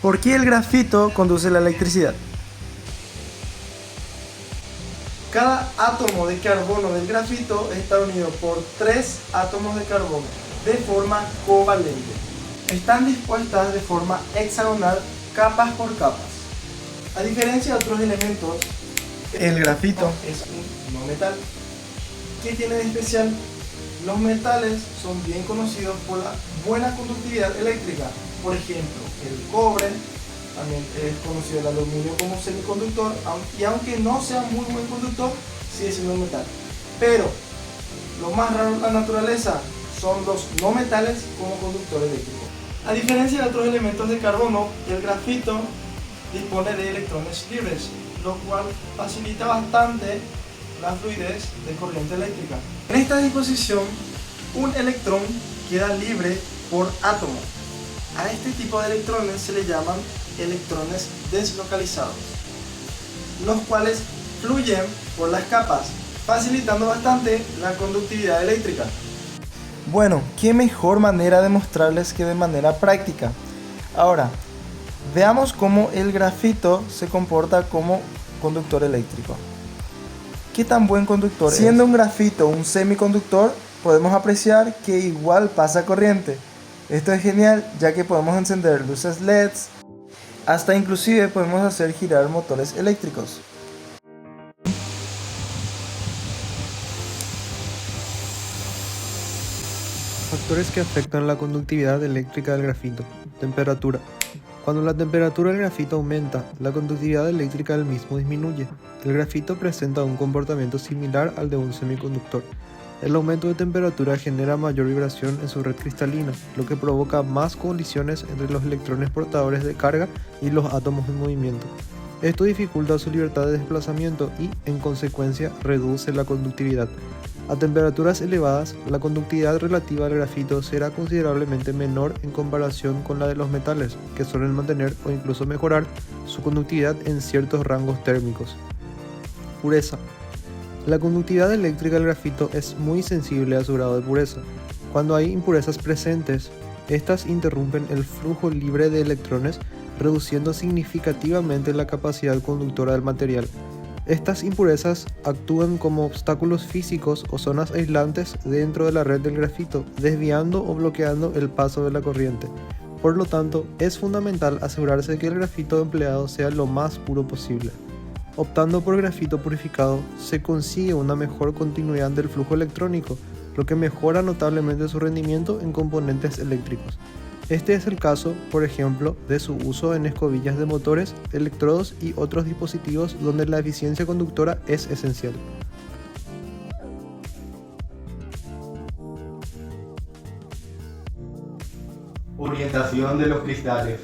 ¿Por qué el grafito conduce la electricidad? Cada átomo de carbono del grafito está unido por 3 átomos de carbono de forma covalente. Están dispuestas de forma hexagonal, capas por capas. A diferencia de otros elementos, el grafito es un no metal. ¿Qué tiene de especial? Los metales son bien conocidos por la buena conductividad eléctrica. Por ejemplo, el cobre, también es conocido el aluminio como semiconductor, y aunque no sea muy buen conductor, sigue siendo un metal. Pero lo más raro en la naturaleza son los no metales como conductor eléctrico. A diferencia de otros elementos de carbono, el grafito dispone de electrones libres, lo cual facilita bastante la fluidez de corriente eléctrica. En esta disposición, un electrón queda libre por átomo. A este tipo de electrones se le llaman electrones deslocalizados, los cuales fluyen por las capas, facilitando bastante la conductividad eléctrica. Bueno, qué mejor manera de mostrarles que de manera práctica. Ahora, veamos cómo el grafito se comporta como conductor eléctrico. ¿Qué tan buen conductor es? Siendo un grafito un semiconductor, podemos apreciar que igual pasa corriente. Esto es genial, ya que podemos encender luces LEDs, hasta inclusive podemos hacer girar motores eléctricos. Factores que afectan la conductividad eléctrica del grafito. Temperatura. Cuando la temperatura del grafito aumenta, la conductividad eléctrica del mismo disminuye. El grafito presenta un comportamiento similar al de un semiconductor. El aumento de temperatura genera mayor vibración en su red cristalina, lo que provoca más colisiones entre los electrones portadores de carga y los átomos en movimiento. Esto dificulta su libertad de desplazamiento y, en consecuencia, reduce la conductividad. A temperaturas elevadas, la conductividad relativa al grafito será considerablemente menor en comparación con la de los metales, que suelen mantener o incluso mejorar su conductividad en ciertos rangos térmicos. Pureza. La conductividad eléctrica del grafito es muy sensible a su grado de pureza. Cuando hay impurezas presentes, estas interrumpen el flujo libre de electrones, reduciendo significativamente la capacidad conductora del material. Estas impurezas actúan como obstáculos físicos o zonas aislantes dentro de la red del grafito, desviando o bloqueando el paso de la corriente. Por lo tanto, es fundamental asegurarse de que el grafito empleado sea lo más puro posible. Optando por grafito purificado, se consigue una mejor continuidad del flujo electrónico, lo que mejora notablemente su rendimiento en componentes eléctricos. Este es el caso, por ejemplo, de su uso en escobillas de motores, electrodos y otros dispositivos donde la eficiencia conductora es esencial. Orientación de los cristales.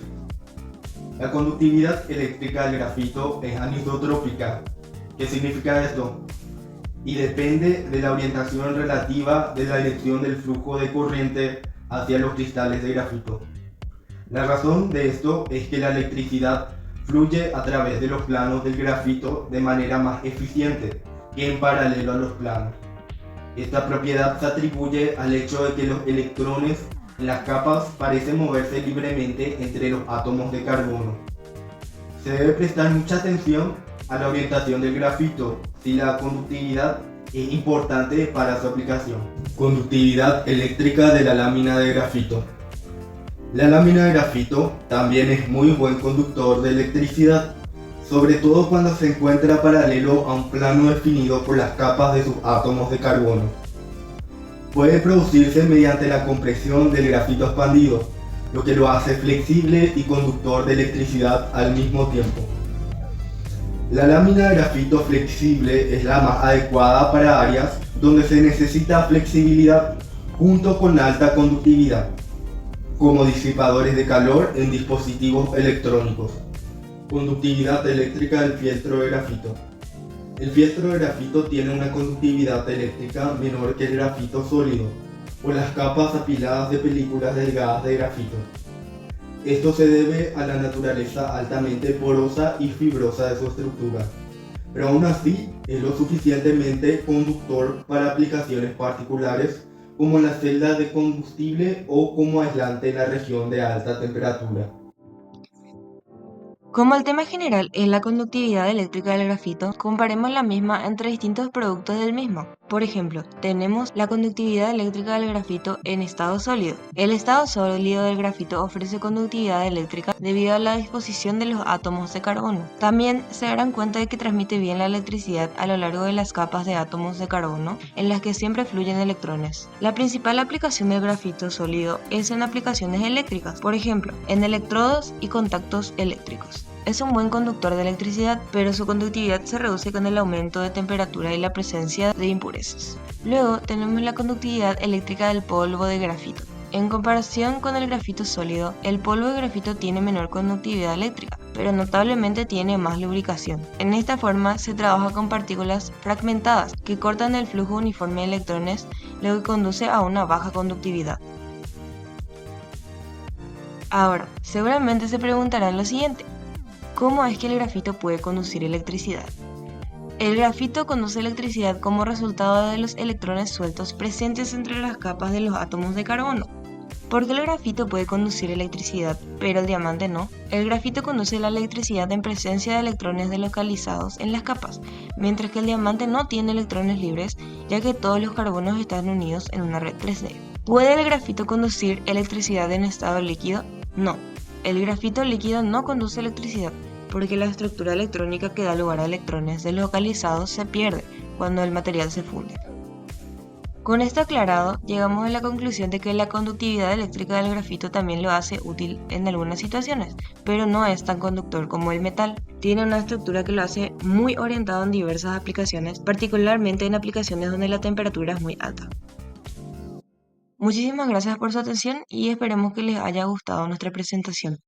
La conductividad eléctrica del grafito es anisotrópica. ¿Qué significa esto? Y depende de la orientación relativa de la dirección del flujo de corriente hacia los cristales de grafito. La razón de esto es que la electricidad fluye a través de los planos del grafito de manera más eficiente que en paralelo a los planos. Esta propiedad se atribuye al hecho de que los electrones en las capas parecen moverse libremente entre los átomos de carbono. Se debe prestar mucha atención a la orientación del grafito si la conductividad es importante para su aplicación. Conductividad eléctrica de la lámina de grafito. La lámina de grafito también es muy buen conductor de electricidad, sobre todo cuando se encuentra paralelo a un plano definido por las capas de sus átomos de carbono. Puede producirse mediante la compresión del grafito expandido, lo que lo hace flexible y conductor de electricidad al mismo tiempo. La lámina de grafito flexible es la más adecuada para áreas donde se necesita flexibilidad junto con alta conductividad, como disipadores de calor en dispositivos electrónicos. Conductividad eléctrica del fieltro de grafito. El fieltro de grafito tiene una conductividad eléctrica menor que el grafito sólido, por las capas apiladas de películas delgadas de grafito. Esto se debe a la naturaleza altamente porosa y fibrosa de su estructura, pero aún así es lo suficientemente conductor para aplicaciones particulares como en la celda de combustible o como aislante en la región de alta temperatura. Como el tema general es la conductividad eléctrica del grafito, comparemos la misma entre distintos productos del mismo. Por ejemplo, tenemos la conductividad eléctrica del grafito en estado sólido. El estado sólido del grafito ofrece conductividad eléctrica debido a la disposición de los átomos de carbono. También se darán cuenta de que transmite bien la electricidad a lo largo de las capas de átomos de carbono en las que siempre fluyen electrones. La principal aplicación del grafito sólido es en aplicaciones eléctricas, por ejemplo, en electrodos y contactos eléctricos. Es un buen conductor de electricidad, pero su conductividad se reduce con el aumento de temperatura y la presencia de impurezas. Luego tenemos la conductividad eléctrica del polvo de grafito. En comparación con el grafito sólido, el polvo de grafito tiene menor conductividad eléctrica, pero notablemente tiene más lubricación. En esta forma se trabaja con partículas fragmentadas que cortan el flujo uniforme de electrones, lo que conduce a una baja conductividad. Ahora, seguramente se preguntarán lo siguiente: ¿cómo es que el grafito puede conducir electricidad? El grafito conduce electricidad como resultado de los electrones sueltos presentes entre las capas de los átomos de carbono. ¿Por qué el grafito puede conducir electricidad, pero el diamante no? El grafito conduce la electricidad en presencia de electrones delocalizados en las capas, mientras que el diamante no tiene electrones libres, ya que todos los carbonos están unidos en una red 3D. ¿Puede el grafito conducir electricidad en estado líquido? No. El grafito líquido no conduce electricidad, porque la estructura electrónica que da lugar a electrones deslocalizados se pierde cuando el material se funde. Con esto aclarado, llegamos a la conclusión de que la conductividad eléctrica del grafito también lo hace útil en algunas situaciones, pero no es tan conductor como el metal. Tiene una estructura que lo hace muy orientado en diversas aplicaciones, particularmente en aplicaciones donde la temperatura es muy alta. Muchísimas gracias por su atención y esperemos que les haya gustado nuestra presentación.